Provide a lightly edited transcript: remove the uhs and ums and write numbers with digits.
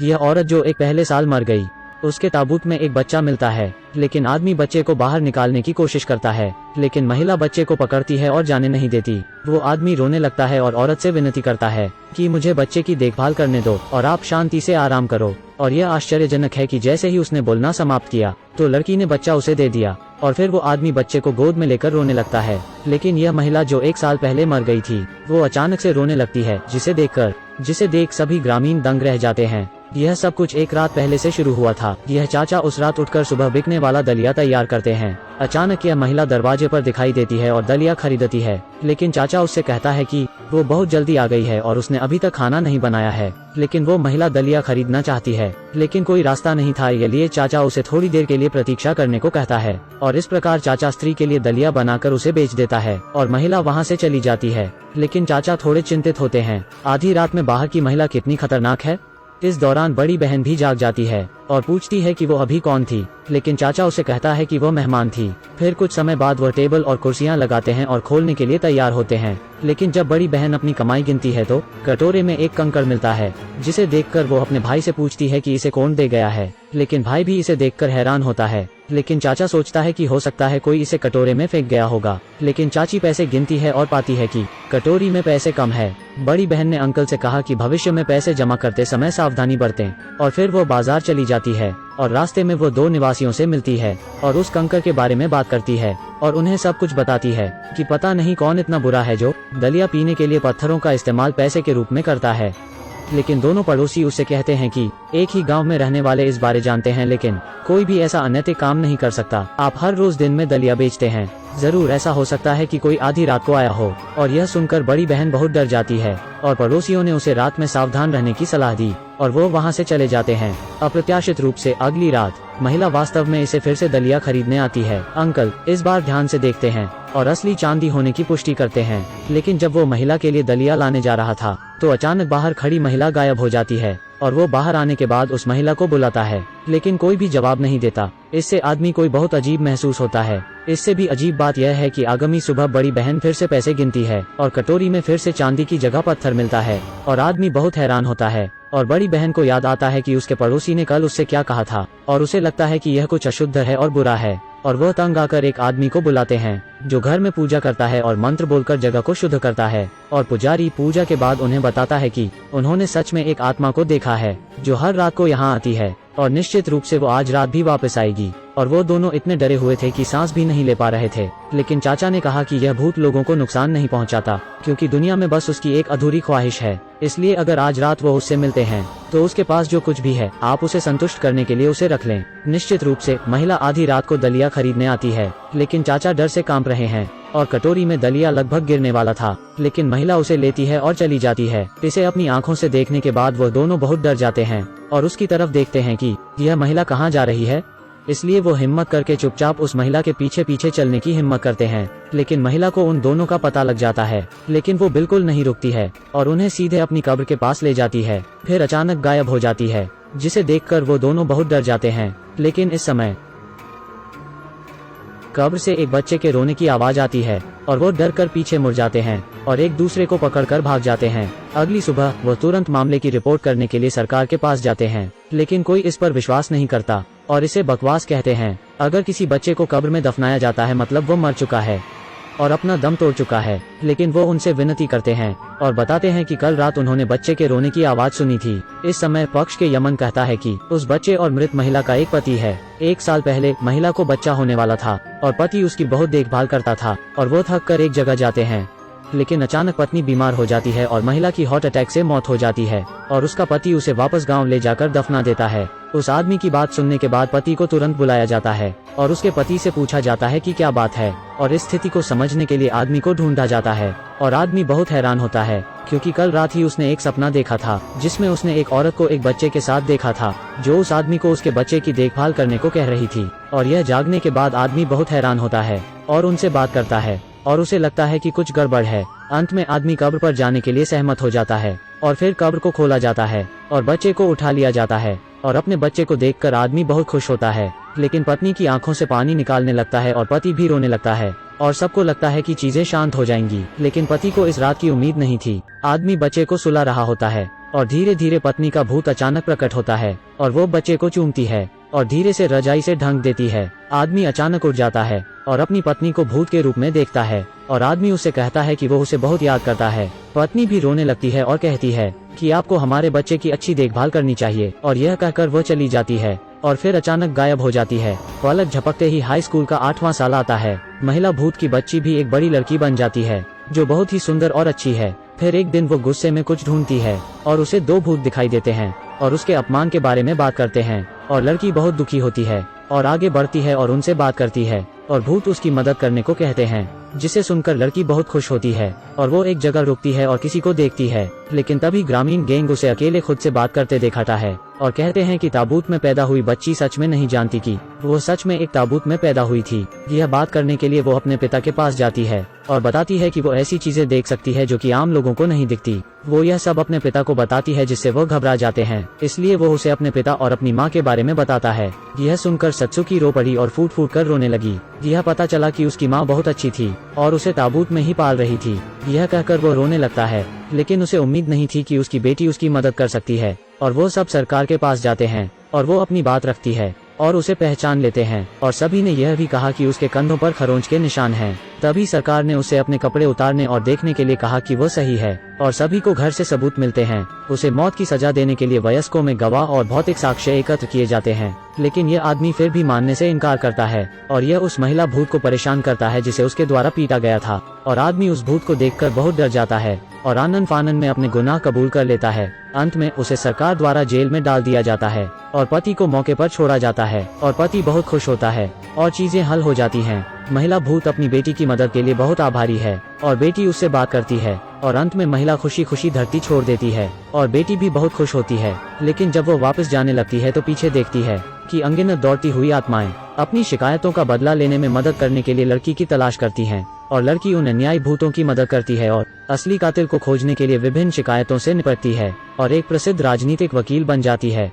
यह औरत जो एक पहले साल मर गई, उसके ताबूत में एक बच्चा मिलता है, लेकिन आदमी बच्चे को बाहर निकालने की कोशिश करता है, लेकिन महिला बच्चे को पकड़ती है और जाने नहीं देती। वो आदमी रोने लगता है और औरत से विनती करता है कि मुझे बच्चे की देखभाल करने दो और आप शांति से आराम करो। और यह आश्चर्यजनक है कि जैसे ही उसने बोलना समाप्त किया तो लड़की ने बच्चा उसे दे दिया और फिर वो आदमी बच्चे को गोद में लेकर रोने लगता है। लेकिन यह महिला जो एक साल पहले मर गई थी, वो अचानक से रोने लगती है, जिसे देख सभी ग्रामीण दंग रह जाते हैं। यह सब कुछ एक रात पहले से शुरू हुआ था। यह चाचा उस रात उठकर सुबह बिकने वाला दलिया तैयार करते हैं। अचानक यह महिला दरवाजे पर दिखाई देती है और दलिया खरीदती है, लेकिन चाचा उससे कहता है कि वो बहुत जल्दी आ गई है और उसने अभी तक खाना नहीं बनाया है। लेकिन वो महिला दलिया खरीदना चाहती है, लेकिन कोई रास्ता नहीं था, ये लिए चाचा उसे थोड़ी देर के लिए प्रतीक्षा करने को कहता है और इस प्रकार चाचा स्त्री के लिए दलिया बनाकर उसे बेच देता है और महिला वहाँ से चली जाती है। लेकिन चाचा थोड़े चिंतित होते हैं, आधी रात में बाहर की महिला कितनी खतरनाक है। इस दौरान बड़ी बहन भी जाग जाती है और पूछती है कि वो अभी कौन थी, लेकिन चाचा उसे कहता है कि वो मेहमान थी। फिर कुछ समय बाद वह टेबल और कुर्सियां लगाते हैं और खोलने के लिए तैयार होते हैं। लेकिन जब बड़ी बहन अपनी कमाई गिनती है तो कटोरे में एक कंकड़ मिलता है, जिसे देखकर वो अपने भाई से पूछती है कि इसे कौन दे गया है। लेकिन भाई भी इसे देखकर हैरान होता है, लेकिन चाचा सोचता है कि हो सकता है कोई इसे कटोरे में फेंक गया होगा। लेकिन चाची पैसे गिनती है और पाती है कि कटोरी में पैसे कम है। बड़ी बहन ने अंकल से कहा कि भविष्य में पैसे जमा करते समय सावधानी बरतें। और फिर वो बाजार चली जाती है और रास्ते में वो दो निवासियों से मिलती है और उस कंकड़ के बारे में बात करती है और उन्हें सब कुछ बताती है कि पता नहीं कौन इतना बुरा है जो दलिया पीने के लिए पत्थरों का इस्तेमाल पैसे के रूप में करता है। लेकिन दोनों पड़ोसी उससे कहते हैं कि एक ही गांव में रहने वाले इस बारे जानते हैं, लेकिन कोई भी ऐसा अनैतिक काम नहीं कर सकता। आप हर रोज दिन में दलिया बेचते हैं, जरूर ऐसा हो सकता है कि कोई आधी रात को आया हो। और यह सुनकर बड़ी बहन बहुत डर जाती है और पड़ोसियों ने उसे रात में सावधान रहने की सलाह दी और वो वहाँ से चले जाते हैं। अप्रत्याशित रूप से अगली रात महिला वास्तव में इसे फिर से दलिया खरीदने आती है। अंकल इस बार ध्यान से देखते हैं और असली चांदी होने की पुष्टि करते हैं। लेकिन जब वो महिला के लिए दलिया लाने जा रहा था तो अचानक बाहर खड़ी महिला गायब हो जाती है और वो बाहर आने के बाद उस महिला को बुलाता है, लेकिन कोई भी जवाब नहीं देता। इससे आदमी कोई बहुत अजीब महसूस होता है। इससे भी अजीब बात यह है कि आगामी सुबह बड़ी बहन फिर से पैसे गिनती है और कटोरी में फिर से चांदी की जगह पत्थर मिलता है और आदमी बहुत हैरान होता है। और बड़ी बहन को याद आता है कि उसके पड़ोसी ने कल उससे क्या कहा था और उसे लगता है कि यह कुछ अशुद्ध है और बुरा है। और वह तंग आकर एक आदमी को बुलाते हैं जो घर में पूजा करता है और मंत्र बोलकर जगह को शुद्ध करता है। और पुजारी पूजा के बाद उन्हें बताता है कि उन्होंने सच में एक आत्मा को देखा है जो हर रात को यहाँ आती है और निश्चित रूप से वो आज रात भी वापस आएगी। और वो दोनों इतने डरे हुए थे कि सांस भी नहीं ले पा रहे थे। लेकिन चाचा ने कहा कि यह भूत लोगों को नुकसान नहीं पहुंचाता, क्योंकि दुनिया में बस उसकी एक अधूरी ख्वाहिश है। इसलिए अगर आज रात वो उससे मिलते हैं तो उसके पास जो कुछ भी है आप उसे संतुष्ट करने के लिए उसे रख लें। निश्चित रूप से महिला आधी रात को दलिया खरीदने आती है, लेकिन चाचा डर से कांप रहे हैं और कटोरी में दलिया लगभग गिरने वाला था, लेकिन महिला उसे लेती है और चली जाती है। इसे अपनी आंखों से देखने के बाद वो दोनों बहुत डर जाते हैं और उसकी तरफ देखते हैं कि यह महिला कहाँ जा रही है। इसलिए वो हिम्मत करके चुपचाप उस महिला के पीछे पीछे चलने की हिम्मत करते हैं। लेकिन महिला को उन दोनों का पता लग जाता है, लेकिन वो बिल्कुल नहीं रुकती है और उन्हें सीधे अपनी कब्र के पास ले जाती है, फिर अचानक गायब हो जाती है, जिसे देखकर वो दोनों बहुत डर जाते हैं। लेकिन इस समय कब्र से एक बच्चे के रोने की आवाज आती है और वो डर कर पीछे मुड़ जाते हैं और एक दूसरे को पकड़कर भाग जाते हैं। अगली सुबह वो तुरंत मामले की रिपोर्ट करने के लिए सरकार के पास जाते हैं, लेकिन कोई इस पर विश्वास नहीं करता और इसे बकवास कहते हैं। अगर किसी बच्चे को कब्र में दफनाया जाता है मतलब वो मर चुका है और अपना दम तोड़ चुका है। लेकिन वो उनसे विनती करते हैं और बताते हैं कि कल रात उन्होंने बच्चे के रोने की आवाज सुनी थी। इस समय पक्ष के यमन कहता है कि उस बच्चे और मृत महिला का एक पति है। एक साल पहले महिला को बच्चा होने वाला था और पति उसकी बहुत देखभाल करता था और वो थक कर एक जगह जाते हैं, लेकिन अचानक पत्नी बीमार हो जाती है और महिला की हार्ट अटैक से मौत हो जाती है और उसका पति उसे वापस गांव ले जाकर दफना देता है। उस आदमी की बात सुनने के बाद पति को तुरंत बुलाया जाता है और उसके पति से पूछा जाता है कि क्या बात है और इस स्थिति को समझने के लिए आदमी को ढूंढा जाता है। और आदमी बहुत हैरान होता है क्योंकि कल रात ही उसने एक सपना देखा था जिसमें उसने एक औरत को एक बच्चे के साथ देखा था जो उस आदमी को उसके बच्चे की देखभाल करने को कह रही थी। और यह जागने के बाद आदमी बहुत हैरान होता है और उनसे बात करता है और उसे लगता है कि कुछ गड़बड़ है। अंत में आदमी कब्र पर जाने के लिए सहमत हो जाता है और फिर कब्र को खोला जाता है और बच्चे को उठा लिया जाता है और अपने बच्चे को देखकर आदमी बहुत खुश होता है। लेकिन पत्नी की आंखों से पानी निकालने लगता है और पति भी रोने लगता है और सबको लगता है कि चीजें शांत हो जाएंगी, लेकिन पति को इस रात की उम्मीद नहीं थी। आदमी बच्चे को सुला रहा होता है और धीरे धीरे पत्नी का भूत अचानक प्रकट होता है और वो बच्चे को चूमती है और धीरे से रजाई से ढक देती है। आदमी अचानक उठ जाता है और अपनी पत्नी को भूत के रूप में देखता है और आदमी उससे कहता है कि वो उसे बहुत याद करता है। पत्नी भी रोने लगती है और कहती है कि आपको हमारे बच्चे की अच्छी देखभाल करनी चाहिए, और यह कहकर वो चली जाती है और फिर अचानक गायब हो जाती है। पलक झपकते ही हाई स्कूल का 8वां साल आता है। महिला भूत की बच्ची भी एक बड़ी लड़की बन जाती है जो बहुत ही सुंदर और अच्छी है। फिर एक दिन वो गुस्से में कुछ ढूंढती है और उसे 2 भूत दिखाई देते हैं और उसके अपमान के बारे में बात करते हैं और लड़की बहुत दुखी होती है और आगे बढ़ती है और उनसे बात करती है और भूत उसकी मदद करने को कहते हैं, जिसे सुनकर लड़की बहुत खुश होती है और वो एक जगह रुकती है और किसी को देखती है। लेकिन तभी ग्रामीण गैंग उसे अकेले खुद से बात करते दिखाता है और कहते हैं कि ताबूत में पैदा हुई बच्ची सच में नहीं जानती कि वो सच में एक ताबूत में पैदा हुई थी। यह बात करने के लिए वो अपने पिता के पास जाती है और बताती है कि वो ऐसी चीजें देख सकती है जो कि आम लोगों को नहीं दिखती। वो यह सब अपने पिता को बताती है जिससे वो घबरा जाते हैं, इसलिए वो उसे अपने पिता और अपनी माँ के बारे में बताता है। यह सुनकर सत्सुकी रो पड़ी और फूट फूट कर रोने लगी। यह पता चला कि उसकी माँ बहुत अच्छी थी और उसे ताबूत में ही पाल रही थी। यह कहकर वो रोने लगता है, लेकिन उसे उम्मीद नहीं थी कि उसकी बेटी उसकी मदद कर सकती है। और वो सब सरकार के पास जाते हैं और वो अपनी बात रखती है और उसे पहचान लेते हैं और सभी ने यह भी कहा कि उसके कंधों पर खरोंच के निशान हैं। तभी सरकार ने उसे अपने कपड़े उतारने और देखने के लिए कहा कि वो सही है और सभी को घर से सबूत मिलते हैं। उसे मौत की सजा देने के लिए वयस्कों में गवाह और भौतिक साक्ष्य एकत्र किए जाते हैं, लेकिन यह आदमी फिर भी मानने से इनकार करता है और यह उस महिला भूत को परेशान करता है जिसे उसके द्वारा पीटा गया था। और आदमी उस भूत को देखकर बहुत डर जाता है और आनन फानन में अपने गुनाह कबूल कर लेता है। अंत में उसे सरकार द्वारा जेल में डाल दिया जाता है और पति को मौके पर छोड़ा जाता है और पति बहुत खुश होता है और चीजें हल हो जाती हैं। महिला भूत अपनी बेटी की मदद के लिए बहुत आभारी है और बेटी उससे बात करती है और अंत में महिला खुशी खुशी धरती छोड़ देती है और बेटी भी बहुत खुश होती है। लेकिन जब वो वापस जाने लगती है तो पीछे देखती है कि अनगिनत दौड़ती हुई आत्माएं अपनी शिकायतों का बदला लेने में मदद करने के लिए लड़की की तलाश करती हैं और लड़की उन अन्यायी भूतों की मदद करती है और असली कातिल को खोजने के लिए विभिन्न शिकायतों से निपटती है और एक प्रसिद्ध राजनीतिक वकील बन जाती है।